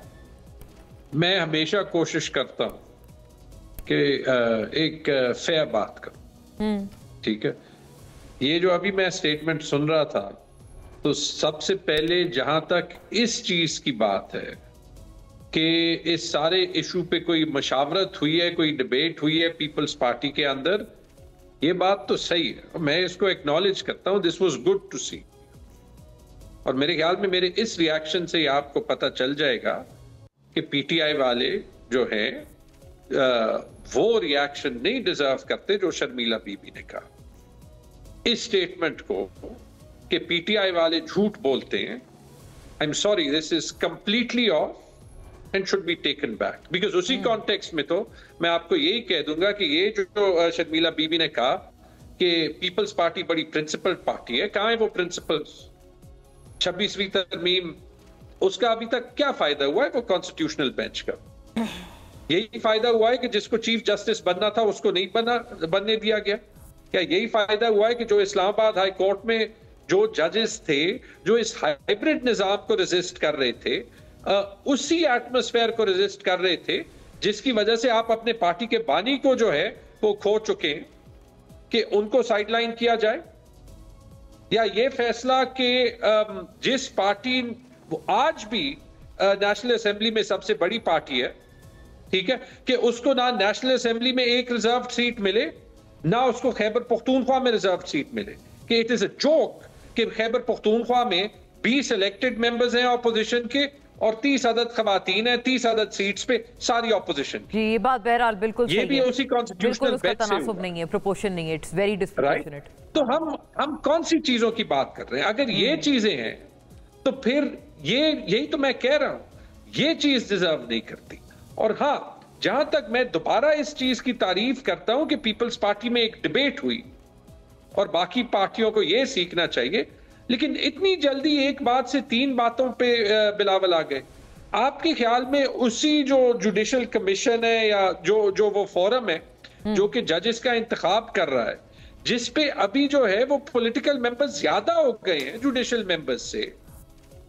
मैं हमेशा कोशिश करता हूं कि एक फेयर बात करूं, ठीक है। ये जो अभी मैं स्टेटमेंट सुन रहा था, तो सबसे पहले जहां तक इस चीज की बात है कि इस सारे इशू पे कोई मशावरत हुई है, कोई डिबेट हुई है पीपल्स पार्टी के अंदर, ये बात तो सही है, मैं इसको एक्नॉलेज करता हूं, दिस वाज गुड टू सी। और मेरे ख्याल में मेरे इस रिएक्शन से आपको पता चल जाएगा कि पीटीआई वाले जो हैं वो रिएक्शन नहीं डिजर्व करते जो शर्मिला बीबी ने कहा इस स्टेटमेंट को, कि पीटीआई वाले झूठ बोलते हैं। I am sorry, this is completely off and should be taken back, because उसी कॉन्टेक्स्ट में तो मैं आपको यही कह दूंगा कि ये जो शर्मिला बीबी ने कहा कि पीपल्स पार्टी बड़ी प्रिंसिपल पार्टी है, कहां है वो प्रिंसिपल्स? 26वीं तरमीम, उसका अभी तक क्या फायदा हुआ है? वो कॉन्स्टिट्यूशनल बेंच का यही फायदा हुआ है कि जिसको चीफ जस्टिस बनना था उसको नहीं बनने दिया गया? क्या यही फायदा हुआ है कि जो इस्लामाबाद हाई कोर्ट में जो जजेस थे, जो इस हाइब्रिड निजाम को रेजिस्ट कर रहे थे, उसी एटमॉस्फेयर को रेजिस्ट कर रहे थे जिसकी वजह से आप अपने पार्टी के बानी को जो है वो खो चुके हैं, कि उनको साइडलाइन किया जाए? या ये फैसला कि जिस पार्टी आज भी नेशनल असेंबली में सबसे बड़ी पार्टी है, ठीक है, कि उसको ना नेशनल असेंबली में एक रिजर्व सीट मिले, ना उसको खैबर पख्तूनख्वा में रिजर्व सीट मिले, कि इट इज अ जोक कि खैबर पख्तूनख्वा में 20 इलेक्टेड मेंबर्स हैं ऑपोजिशन के और 30 अदद खवातीन है, 30 अदद सीट्स पे सारी ऑपोजिशन जी। ये बात बहरहाल बिल्कुल ये भी उसी कॉन्स्टिट्यूशनल बेंच से तनासुब नहीं है, प्रोपोर्शन नहीं है, इट्स वेरी डिस्प्रोपोर्शनेट। तो हम कौन सी चीजों की बात कर रहे हैं? अगर ये चीजें हैं तो फिर यही तो मैं कह रहा हूं, ये चीज डिजर्व नहीं करती। और हाँ, जहां तक मैं दोबारा इस चीज की तारीफ करता हूं कि पीपल्स पार्टी में एक डिबेट हुई और बाकी पार्टियों को यह सीखना चाहिए, लेकिन इतनी जल्दी एक बात से 3 बातों पे बिलावल आ गए। आपके ख्याल में उसी जो जुडिशल कमीशन है या जो वो फोरम है जो कि जजेस का इंतखाब कर रहा है, जिस पे अभी जो है वो पॉलिटिकल मेंबर्स ज्यादा हो गए हैं जुडिशल मेंबर्स से,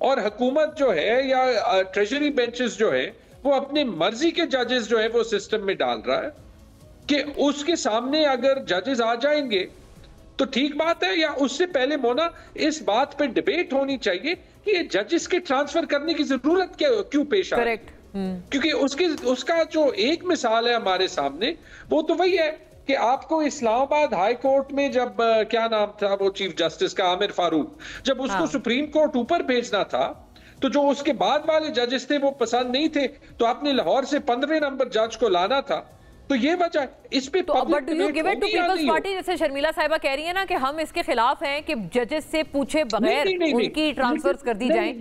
और हुकूमत जो है या ट्रेजरी बेंचेस जो है वो अपनी मर्जी के जजेस जो है वो सिस्टम में डाल रहा है कि उसके सामने अगर जजेस आ जाएंगे तो ठीक बात है, या उससे पहले मोना इस बात पे डिबेट होनी चाहिए कि ये जजेस के ट्रांसफर करने की जरूरत क्यों पेश आ रही है। क्योंकि उसका जो एक मिसाल है हमारे सामने वो तो वही है कि आपको इस्लामाबाद हाई कोर्ट में जब क्या नाम था वो चीफ जस्टिस का, आमिर फारूक, जब उसको सुप्रीम कोर्ट ऊपर भेजना था तो जो उसके बाद वाले जजेस थे वो पसंद नहीं थे, तो आपने लाहौर से 15वें नंबर जज को लाना था। तो ये वजह इस पे पीपल्स पार्टी जैसे शर्मिला साहिबा कह रही है ना कि हम इसके खिलाफ हैं कि जजेस से पूछे बगैर उनकी ट्रांसफर्स कर दी जाएं,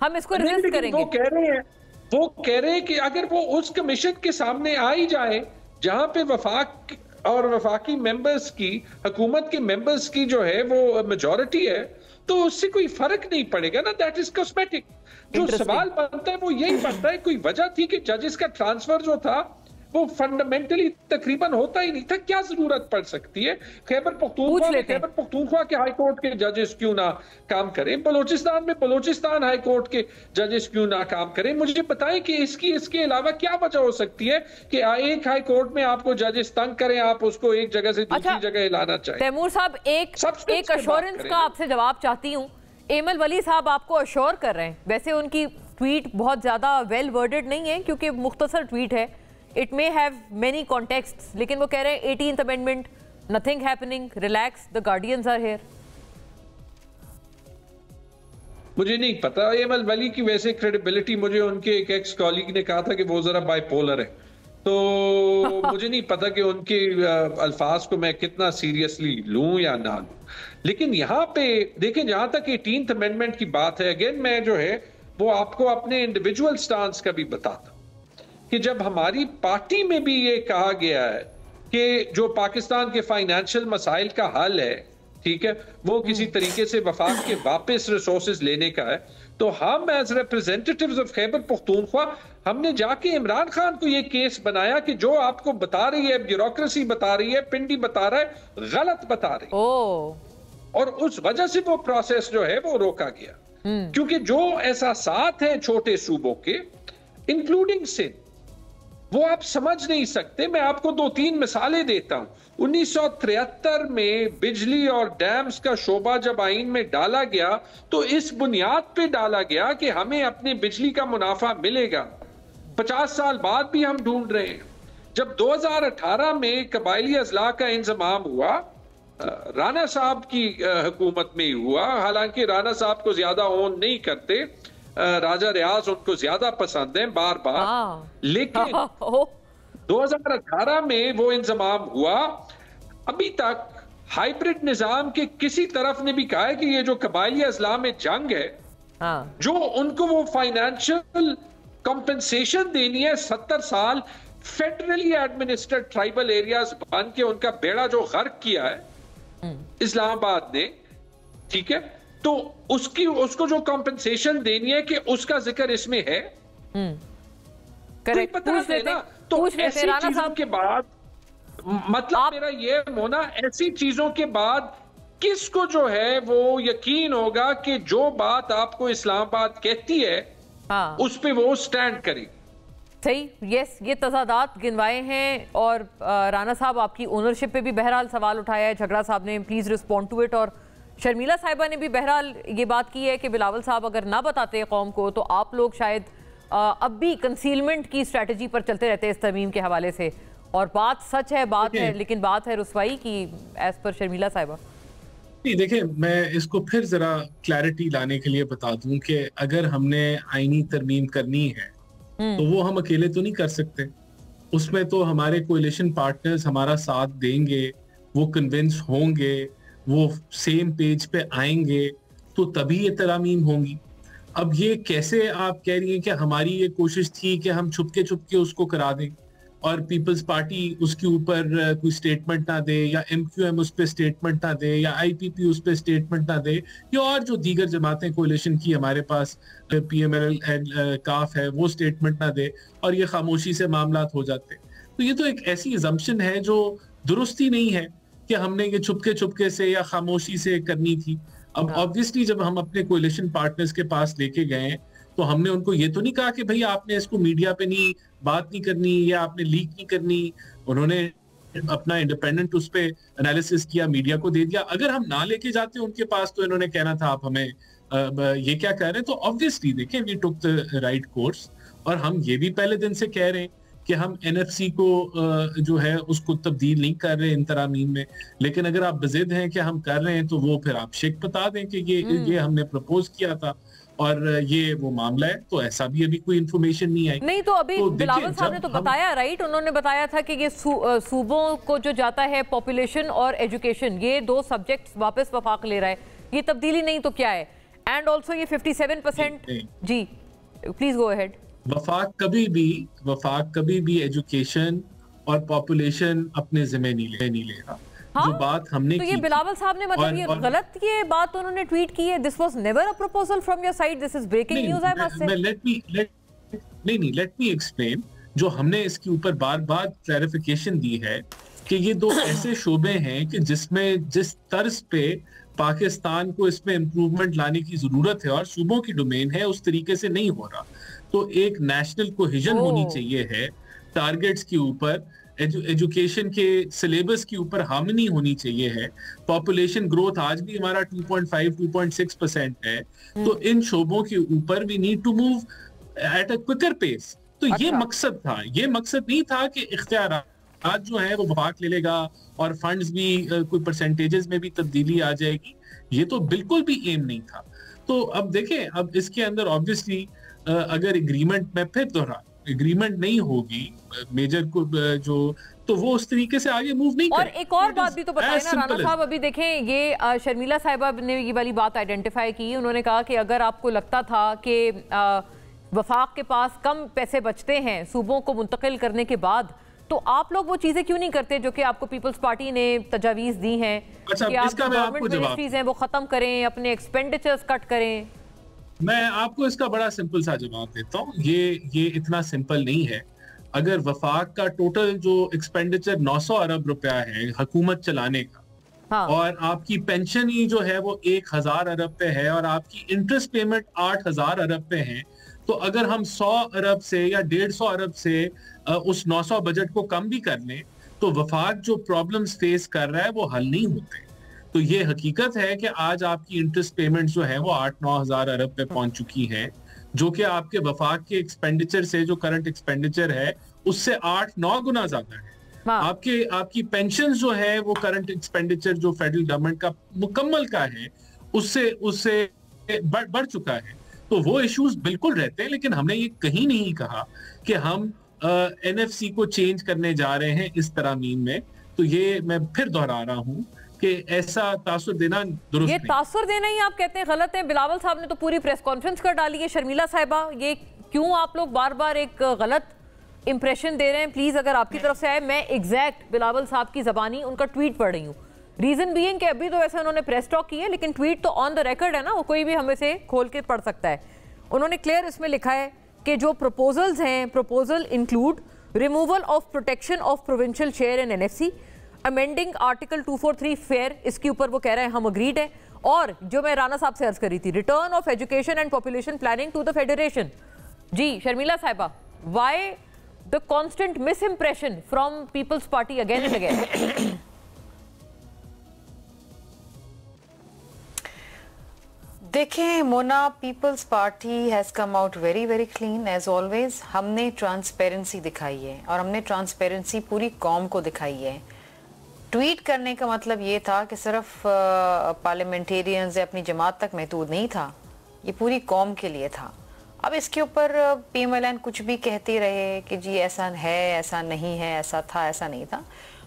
हम इसको रेजिस्ट करेंगे। वो कह रहे हैं कि अगर वो उस कमीशन के सामने आ ही जाए जहां पे वफाक और वफाकी मेंबर्स की, हुकूमत के मेंबर्स की जो है वो मेजॉरिटी है, तो उससे कोई फर्क नहीं पड़ेगा ना, दैट इज कॉस्मेटिक। जो सवाल बनता है वो यही बनता है, कोई वजह थी कि जजेस का ट्रांसफर जो था वो फंडामेंटली तकरीबन होता ही नहीं था, क्या जरूरत पड़ सकती है? खैबर पख्तूनख्वा के हाई कोर्ट के जजेस क्यों ना काम करें, बलोचिस्तान में बलोचिस्तान हाई कोर्ट के जजेस क्यों ना काम करें? मुझे बताएं कि इसके अलावा क्या वजह हो सकती है कि एक हाई कोर्ट में आपको जजेस तंग करें, आप उसको एक जगह से दूसरी जगह लाना चाहिए। तैमूर साहब, एक अश्योरेंस का आपसे जवाब चाहती हूँ। एमल वली साहब आपको अश्योर कर रहे हैं, वैसे उनकी ट्वीट बहुत ज्यादा वेल वर्डेड नहीं है क्योंकि मुख्तसर ट्वीट है, it may have many contexts, लेकिन वो कह रहे हैं 18th amendment, nothing happening, relax, the guardians are here. मुझे नहीं पता एमल वली की वैसे क्रेडिबिलिटी, मुझे उनके एक एक्स कॉलीग ने कहा था कि वो जरा बाइपोलर है, तो मुझे नहीं पता कि उनके अल्फाज को मैं कितना सीरियसली लूं या ना लूं। लेकिन यहाँ पे देखें, जहां तक 18th अमेंडमेंट की बात है, अगेन मैं जो है वो आपको अपने इंडिविजुअल स्टांस का भी बताता कि जब हमारी पार्टी में भी ये कहा गया है कि जो पाकिस्तान के फाइनेंशियल मसाइल का हल है, ठीक है, वो किसी तरीके से वफाक के वापस रिसोर्सेज लेने का है, तो हम as representatives of Khyber Pakhtunkhwa हमने जाके इमरान खान को ये केस बनाया कि जो आपको बता रही है, ब्यूरोक्रेसी बता रही है, पिंडी बता रहा है, गलत बता रही है। और उस वजह से वो प्रोसेस जो है वो रोका गया, क्योंकि जो एहसासात हैं छोटे सूबों के, इंक्लूडिंग सिंध, वो आप समझ नहीं सकते। मैं आपको 2-3 मिसालें देता हूं। 1973 में बिजली और डैम्स का शोबा जब आइन में डाला गया तो इस बुनियाद पे डाला गया कि हमें अपने बिजली का मुनाफा मिलेगा। 50 साल बाद भी हम ढूंढ रहे हैं। जब 2018 में कबायली अजला का इंतजाम हुआ, राना साहब की हुकूमत में हुआ, हालांकि राना साहब को ज्यादा ओन नहीं करते, राजा रियाज उनको ज्यादा पसंद है बार बार, लेकिन 2018 में वो इंतजाम हुआ। अभी तक हाइब्रिड निजाम के किसी तरफ ने भी कहा है कि ये जो कबायली अजला में जंग है, जो उनको वो फाइनेंशियल कंपनसेशन देनी है, 70 साल फेडरली एडमिनिस्ट्रेड ट्राइबल एरियाज बन के उनका बेड़ा जो गर्क किया है इस्लामाबाद ने, ठीक है, तो उसको जो कंपनसेशन देनी है कि उसका जिक्र इसमें है। करेक्ट, पूछ लेते हैं, तो ऐसी चीजों के बाद, मतलब मेरा ये मोना, ऐसी चीजों के बाद किसको जो है वो यकीन होगा कि जो बात आपको इस्लामाबाद कहती है उस पे वो स्टैंड करेगी। सही, यस, ये तजादात गिनवाए हैं। और राना साहब आपकी ओनरशिप पे भी बहरहाल सवाल उठाया है झगड़ा साहब ने, प्लीज रिस्पॉन्ड टू इट। और शर्मिला साहिबा ने भी बहरहाल ये बात की है कि बिलावल साहब अगर ना बताते कौम को तो आप लोग शायद अब भी कंसीलमेंट की स्ट्रेटजी पर चलते रहते हैं इस तरमीम के हवाले से। और बात सच है, बात है, लेकिन बात है रुसवाई की, एज पर शर्मिला साहिबा। नहीं, देखिए मैं इसको फिर जरा क्लैरिटी लाने के लिए बता दूं कि अगर हमने आईनी तरमीम करनी है तो वो हम अकेले तो नहीं कर सकते, उसमें तो हमारे कोalition पार्टनर्स हमारा साथ देंगे, वो कन्विंस होंगे, वो सेम पेज पे आएंगे, तो तभी ये तरमीम होंगी। अब ये कैसे आप कह रही हैं कि हमारी ये कोशिश थी कि हम छुपके उसको करा दें और पीपल्स पार्टी उसके ऊपर कोई स्टेटमेंट ना दे, या MQM उस पर स्टेटमेंट ना दे, या IPP उस पर स्टेटमेंट ना दे, या और जो दीगर जमातें कोalition की हमारे पास PML काफ है वो स्टेटमेंट ना दे और ये खामोशी से मामला हो जाते। तो ये तो एक ऐसी assumption है जो दुरुस्त ही नहीं है कि हमने ये छुपके से या खामोशी से करनी थी। अब ऑब्वियसली जब हम अपने कोalition पार्टनर्स के पास लेके गए तो हमने उनको ये तो नहीं कहा कि भाई आपने इसको मीडिया पे नहीं बात नहीं करनी या आपने लीक नहीं करनी। उन्होंने अपना इंडिपेंडेंट उस पे एनालिसिस किया, मीडिया को दे दिया। अगर हम ना लेके जाते उनके पास तो इन्होंने कहना था आप हमें ये क्या कह रहे हैं। तो ऑब्वियसली देखें, we took the right course, और हम ये भी पहले दिन से कह रहे हैं कि हम NFC को जो है उसको तब्दील नहीं कर रहे इन तरामीम में। लेकिन अगर आप बज़िद हैं कि हम कर रहे हैं तो वो फिर आप शेख बता दें कि ये हमने प्रपोज किया था और ये वो मामला है। तो ऐसा भी अभी कोई इंफॉर्मेशन नहीं आई। नहीं तो अभी तो बिलावल साहब ने तो बताया, राइट, उन्होंने बताया था कि ये सूबों को जो जाता है पॉपुलेशन और एजुकेशन, ये दो सब्जेक्ट्स वापस वफाक ले रहा है, ये तब्दीली नहीं तो क्या है। एंड ऑल्सो ये 57%। जी प्लीज गो अहेड। वफाक कभी भी एजुकेशन और पॉपुलेशन अपने जिम्मे नहीं लेगा। हाँ? जो बात हमने तो ये बिलावल साहब ने मतलब ये गलत ये बात उन्होंने ट्वीट की है। This was never a proposal from your side, this is breaking news. I must say let me explain. जो हमने इसके ऊपर बार-बार क्लैरिफिकेशन दी है कि ये दो ऐसे शोबे हैं कि जिसमें जिस तर्ज पे पाकिस्तान को इसमें इंप्रूवमेंट लाने की जरूरत है और सूबों की डोमेन है, उस तरीके से नहीं हो रहा। तो एक नेशनल कोहेजन होनी चाहिए है टारगेट्स के ऊपर, एजुकेशन के सिलेबस के ऊपर हार्मनी होनी चाहिए है। पॉपुलेशन ग्रोथ आज भी हमारा 2.5-2.6% है। तो इन शोबों के ऊपर we need to move at a quicker pace. तो ये मकसद था, ये मकसद नहीं था कि इख्तियारात जो है वो वफाक ले लेगा और फंड्स भी कोई परसेंटेजेस में भी तब्दीली आ जाएगी। ये तो बिल्कुल भी एम नहीं था। तो अब देखें, अब इसके अंदर ऑब्वियसली अगर एग्रीमेंट में फिर दोहरा एग्रीमेंट नहीं होगी मेजर को जो, तो वो उस तरीके से आगे मूव नहीं और एक और बात भी तो बताएं ना राना साहब। अभी देखें, ये शर्मिला साहिबा ने ये वाली बात आइडेंटिफाई की। उन्होंने कहा कि अगर आपको लगता था कि वफाक के पास कम पैसे बचते हैं सूबों को मुंतकिल करने के बाद, तो आप लोग वो चीजें क्यों नहीं करते जो कि आपको पीपल्स पार्टी ने तजावीज दी हैं कि आप गवर्नमेंट मिनिस्ट्रीज हैं वो खत्म करें, अपने एक्सपेंडिचर्स कट करें। मैं आपको इसका बड़ा सिंपल सा जवाब देता हूँ। ये इतना सिंपल नहीं है। अगर वफाक का टोटल जो एक्सपेंडिचर 900 अरब रुपया है हुकूमत चलाने का, हाँ, और आपकी पेंशन ही जो है वो 1000 अरब पे है और आपकी इंटरेस्ट पेमेंट 8000 अरब पे है, तो अगर हम 100 अरब से या 150 अरब से उस 900 बजट को कम भी कर लें तो वफाक जो प्रॉब्लम्स फेस कर रहा है वो हल नहीं होते। तो ये हकीकत है कि आज आपकी इंटरेस्ट पेमेंट जो है वो 8-9 हजार अरब पे पहुंच चुकी है, जो कि आपके वफाक के एक्सपेंडिचर से, जो करंट एक्सपेंडिचर है उससे 8-9 गुना ज्यादा है। आपकी पेंशन जो है वो करंट एक्सपेंडिचर जो फेडरल गवर्नमेंट का मुकम्मल का है उससे बढ़ चुका है। तो वो इश्यूज बिल्कुल रहते हैं, लेकिन हमने ये कहीं नहीं कहा कि हम NFC को चेंज करने जा रहे हैं इस तरमीम में। तो ये मैं फिर दोहरा रहा हूँ कि ऐसा तासुर देना दुरुस्त नहीं। तासुर देना ही आप कहते हैं गलत है। बिलावल साहब ने तो पूरी प्रेस कॉन्फ्रेंस कर डाली है। शर्मिला साहिबा, ये क्यों आप लोग बार बार एक गलत इंप्रेशन दे रहे हैं? प्लीज अगर आपकी तरफ से आए, मैं एग्जैक्ट बिलावल साहब की जबानी उनका ट्वीट पढ़ रही हूँ। रीजन बीइंग कि अभी तो वैसे उन्होंने प्रेस टॉक की है, लेकिन ट्वीट तो ऑन द रिकॉर्ड है ना, वो कोई भी हमें से खोल के पढ़ सकता है। उन्होंने क्लियर इसमें लिखा है कि जो प्रपोजल्स हैं, proposal include removal of protection of provincial share in NFC, amending article 243 fair, इसके ऊपर वो कह रहे हैं हम अग्रीड है। और जो मैं राना साहब से अर्ज करी थी, return of education and population planning to the federation. जी शर्मिला साहिबा, why the constant misimpression from Peoples Party again and again? देखें Mona, Peoples Party has come out very very clean as always. हमने ट्रांसपेरेंसी दिखाई है और हमने ट्रांसपेरेंसी पूरी कौम को दिखाई है। ट्वीट करने का मतलब ये था कि सिर्फ पार्लियामेंटेरियंस अपनी जमात तक महदूद नहीं था, ये पूरी कौम के लिए था। अब इसके ऊपर PMLN कुछ भी कहते रहे कि जी ऐसा है, ऐसा नहीं है, ऐसा था, ऐसा नहीं था,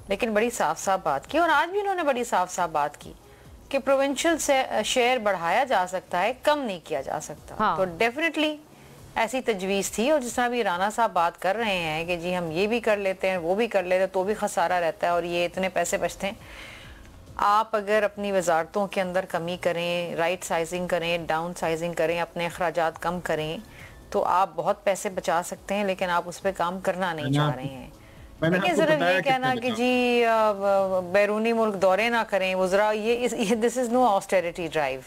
लेकिन बड़ी साफ साफ बात की। और आज भी उन्होंने बड़ी साफ साफ बात की कि प्रोविंशियल शेयर बढ़ाया जा सकता है, कम नहीं किया जा सकता। हाँ। तो डेफिनेटली ऐसी तजवीज़ थी। और जिस तरह भी राना साहब बात कर रहे हैं कि जी हम ये भी कर लेते हैं, वो भी कर लेते हैं, तो भी खसारा रहता है और ये इतने पैसे बचते हैं। आप अगर अपनी वजारतों के अंदर कमी करें, राइट साइजिंग करें, डाउन साइजिंग करें, अपने अखराजात कम करें, तो आप बहुत पैसे बचा सकते हैं, लेकिन आप उस पर काम करना नहीं चाह रहे हैं। लेकिन सिर्फ ये कहना कि जी बैरूनी मुल्क दौरे ना करें वज़रा, ये this is no austerity drive.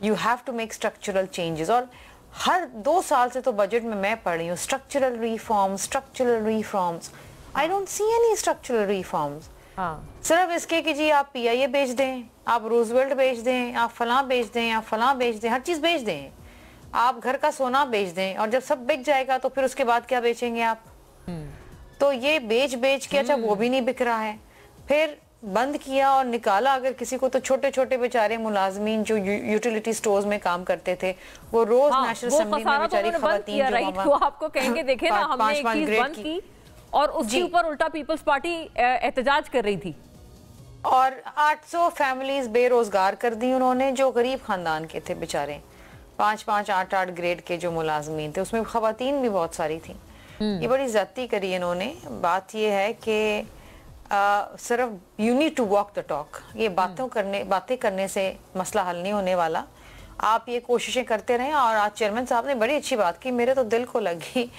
You have to make structural changes. और हर 2 साल से तो बजट में मैं पढ़ रही हूँ structural reforms. I don't see any structural reforms. सिर्फ इसके कि जी आप PIA बेच दें, आप रूजवेल्ट बेच दें, आप फलां बेच दें, आप फलां बेच दें, हर चीज़ बेच दें, आप घर का सोना बेच दें, और जब सब बिक जाएगा तो फिर उसके बाद क्या बेचेंगे आप? तो ये बेच के अच्छा वो भी नहीं बिक रहा है, फिर बंद किया और निकाला अगर किसी को, तो छोटे छोटे बेचारे मुलाजमीन जो यूटिलिटी स्टोर्स में काम करते थे, वो रोज नेशनल असेंबली में बेचारी खवातीन जो वो आपको कहेंगे देखें ना हमने एक चीज बंद की और उसके ऊपर उल्टा पीपल्स पार्टी एहतजाज कर रही थी। और 800 फैमिलीज बेरोजगार कर दी उन्होंने, जो गरीब खानदान के थे बेचारे, 5-5, 8-8 ग्रेड के जो मुलाजमीन थे, उसमें खवातीन भी बहुत सारी थी। ये बड़ी ज्यादती करी इन्होंने। बात ये है कि सिर्फ you need to walk the talk. ये बातें करने से मसला हल नहीं होने वाला। आप ये कोशिशें करते रहें। और आज चेयरमैन साहब ने बड़ी अच्छी बात की, मेरे तो दिल को लगी।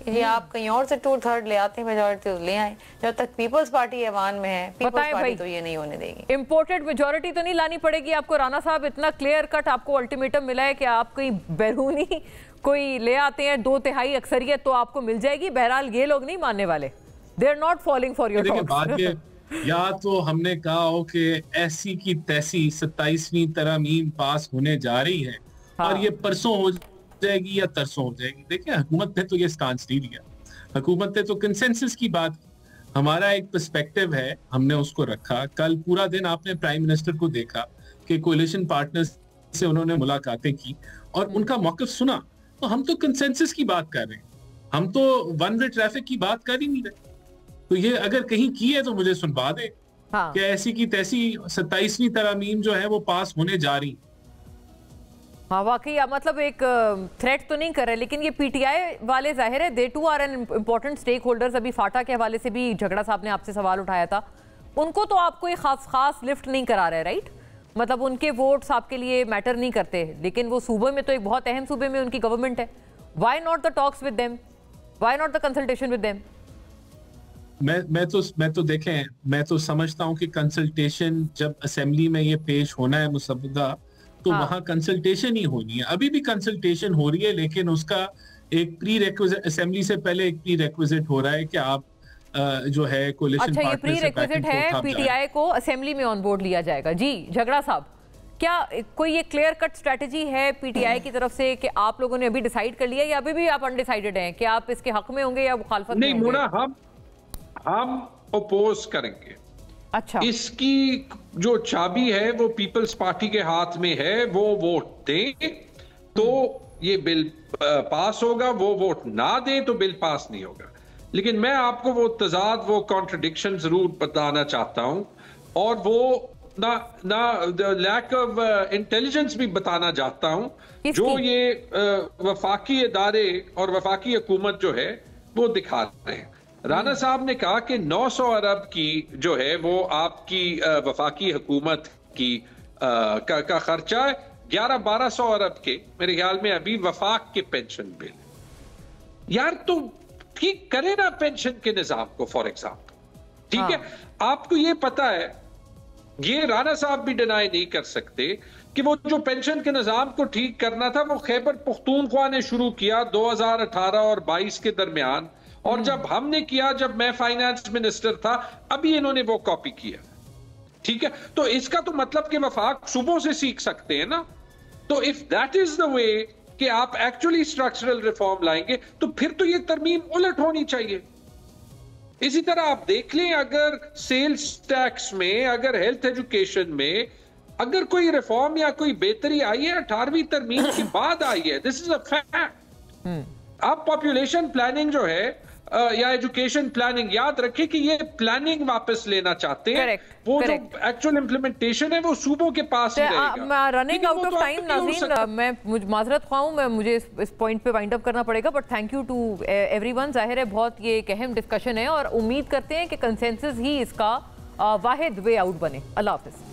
ये आप कहीं और से 2/3 ले आते हैं, मेजॉरिटी ले आए। जब तक पीपल्स पार्टी ऐवान में है, पीपल्स पार्टी तो ये नहीं होने देगी। इंपोर्टेड मेजॉरिटी तो नहीं लानी पड़ेगी आपको। राणा साहब इतना क्लियर कट आपको अल्टीमेटम मिला है कि आप कहीं बैरूनी कोई ले आते हैं 2/3 अक्सरियत तो आपको मिल जाएगी। बहरहाल ये लोग नहीं मानने वाले, they are not falling for your talks. या तो हमने कहा हो कि ऐसी की तैसी 27वीं तरमीम पास होने जा रही है, और ये परसों हो जाएगी या तरसों हो जाएगी। देखिए हुकूमत ने तो ये स्टांस नहीं लिया, हुकूमत ने तो कंसेंसस की बात की। हमारा एक पर्सपेक्टिव है, हमने उसको रखा। कल पूरा दिन आपने प्राइम मिनिस्टर को देखा कि कोalition पार्टनर्स से उन्होंने मुलाकातें की और उनका मौक़िफ़ सुना। तो हम तो कंसेंसस की बात कर रहे हैं, हम तो वन वे ट्रैफिक की बात कर ही नहीं रहे। तो ये अगर कहीं की है तो मुझे सुनवा दे कि ऐसी की तैसी 27वीं तरमीम जो है वो पास होने जा रही। हाँ वाकई, मतलब एक थ्रेट तो नहीं कर रहे, लेकिन ये PTI वाले जाहिर है they too are an important stakeholders. अभी फाटा के हवाले से भी झगड़ा साहब ने आपसे सवाल उठाया था, उनको तो आप कोई खास लिफ्ट नहीं करा रहे, राइट? मतलब उनके वोट्स आपके लिए मैटर नहीं करते, लेकिन वो सूबे में तो एक बहुत अहम सूबे में उनकी गवर्नमेंट है। Why not the talks with them, why not the consultation with them? मैं तो देखें, मैं तो समझता हूं कि कंसल्टेशन जब असेंबली में ये पेश होना है मुसव्वदा, तो वहां कंसल्टेशन ही होनी है। अभी भी कंसल्टेशन हो रही है, लेकिन उसका एक प्री रिक्विजिट, असेंबली से पहले एक प्री रिक्विजिट हो रहा है कि आप जो है कोalition अच्छा, ये प्री रिक्विजिट है, PTI को असेंबली में ऑन बोर्ड लिया जाएगा। जी झगड़ा साहब, क्या कोई ये क्लियर कट स्ट्रेटजी है PTI की तरफ से कि आप लोगों ने अभी डिसाइड कर लिया, या अभी भी आप अनडिसाइडेड हैं कि आप इसके हक में होंगे या मुखालफत में होंगे? नहीं मुना, हम अपोज करेंगे। अच्छा, इसकी जो चाबी है वो पीपल्स पार्टी के हाथ में है। वो वोट दें तो ये बिल पास होगा, वो वोट ना दें तो बिल पास नहीं होगा। लेकिन मैं आपको वो तजाद, वो कॉन्ट्रडिक्शन जरूर बताना चाहता हूं, और वो ना लैक ऑफ इंटेलिजेंस भी बताना चाहता हूं जो ये वफाकी इदारे और वफाकी हुकूमत जो है वो दिखा रहे हैं। राणा साहब ने कहा कि 900 अरब की जो है वो आपकी वफाकी हुकूमत की का खर्चा है। 1100-1200 अरब के मेरे ख्याल में अभी वफाक के पेंशन बिल। यार तो ठीक करे ना पेंशन के निजाम को, फॉर एग्जाम्पल, ठीक है? आपको ये पता है, ये राणा साहब भी डिनाई नहीं कर सकते कि वो जो पेंशन के निजाम को ठीक करना था वो खैबर पख्तूनख्वा ने शुरू किया 2018 और 22 के दरमियान, और जब हमने किया, जब मैं फाइनेंस मिनिस्टर था, अभी इन्होंने वो कॉपी किया, ठीक है? तो इसका तो मतलब कि वफाक सुबह से सीख सकते हैं ना। तो if that is the way कि आप एक्चुअली स्ट्रक्चरल रिफॉर्म लाएंगे, तो फिर तो ये तरमीम उलट होनी चाहिए। इसी तरह आप देख लें, अगर सेल्स टैक्स में, अगर हेल्थ एजुकेशन में अगर कोई रिफॉर्म या कोई बेहतरी आई है 18वीं तरमीम के बाद आई है, दिस इज अ फैक्ट। आप पॉपुलेशन प्लानिंग जो है या एजुकेशन प्लानिंग, याद रखें कि ये प्लानिंग वापस लेना चाहते हैं। वो जो एक्चुअल इम्प्लीमेंटेशन है वो सूबों के पास ही रहेगा। रनिंग आउट ऑफ टाइम नाज़रीन, मैं माजरत ख्वाह हूं, मुझे इस पॉइंट पे वाइंड अप करना पड़ेगा, but thank you to everyone. जाहिर है बहुत ये एक अहम डिस्कशन है और उम्मीद करते हैं कि कंसेंसस ही इसका वाहिद वे आउट बने। अल्लाह हाफिज।